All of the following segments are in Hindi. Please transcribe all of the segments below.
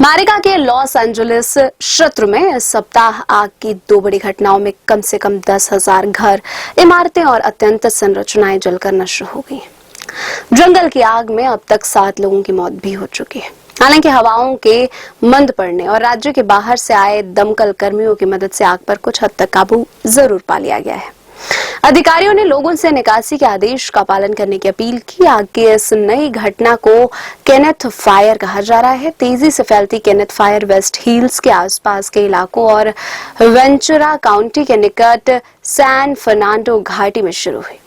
अमेरिका के लॉस एंजलिस क्षेत्र में इस सप्ताह आग की दो बड़ी घटनाओं में कम से कम 10,000 घर, इमारतें और अत्यंत संरचनाएं जलकर नष्ट हो गई। जंगल की आग में अब तक 7 लोगों की मौत भी हो चुकी है। हालांकि हवाओं के मंद पड़ने और राज्य के बाहर से आए दमकल कर्मियों की मदद से आग पर कुछ हद तक काबू जरूर पा लिया गया है। अधिकारियों ने लोगों से निकासी के आदेश का पालन करने की अपील की। आग की इस नई घटना को केनेथ फायर कहा जा रहा है। तेजी से फैलती केनेथ फायर वेस्ट हिल्स के आसपास के इलाकों और वेंचुरा काउंटी के निकट सैन फर्नांडो घाटी में शुरू हुई।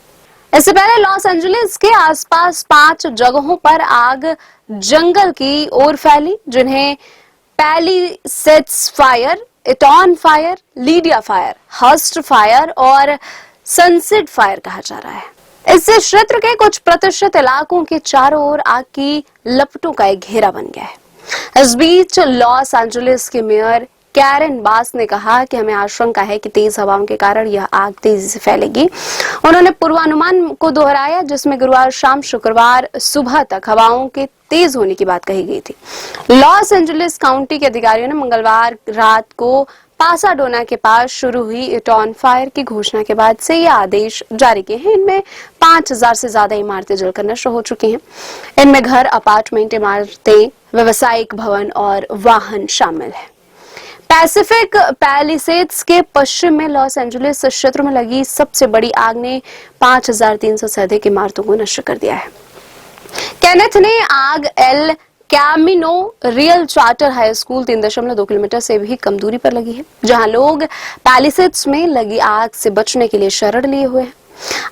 इससे पहले लॉस एंजलिस के आसपास 5 जगहों पर आग जंगल की ओर फैली, जिन्हें Palisades fire, Eaton fire, Lidia fire, Hurst fire और सनसेट फायर कहा जा रहा है। इससे क्षेत्र के कुछ प्रतिशत इलाकों के चारों ओर आग की लपटों का एक घेरा बन गया है। इस बीच लॉस एंजलिस के मेयर कैरन बास ने कहा कि हमें आशंका है कि तेज हवाओं के कारण यह आग तेजी से फैलेगी। उन्होंने पूर्वानुमान को दोहराया, जिसमें गुरुवार शाम शुक्रवार सुबह तक हवाओं के तेज होने की बात कही गई थी। लॉस एंजलिस काउंटी के अधिकारियों ने मंगलवार रात को पासाडोना के पास शुरू हुई इटॉन फायर की घोषणा के बाद से ये आदेश जारी किए हैं। इनमें 5,000 से ज्यादा इमारतें जलकर नष्ट हो चुकी हैं। इनमें घर, अपार्टमेंट इमारतें, व्यावसायिक भवन और वाहन शामिल है। पैसिफिक पैलिसेड्स के पश्चिम में लॉस एंजलिस क्षेत्र में लगी सबसे बड़ी आग ने 5,300 से अधिक इमारतों को नष्ट कर दिया है। केनेथ ने आग L Camino real charter high school 3.2 kilometre से भी कम दूरी पर लगी है, जहां लोग पैलिसेड्स में लगी आग से बचने के लिए शरण लिए हुए हैं।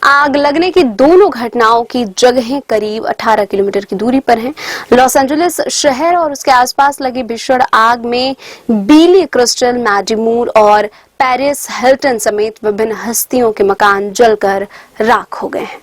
आग लगने की दोनों घटनाओं की जगहें करीब 18 किलोमीटर की दूरी पर हैं। लॉस एंजलिस शहर और उसके आसपास लगी भीषण आग में बिली क्रिस्टल, मैडी मूर और पेरिस हिल्टन समेत विभिन्न हस्तियों के मकान जलकर राख हो गए हैं।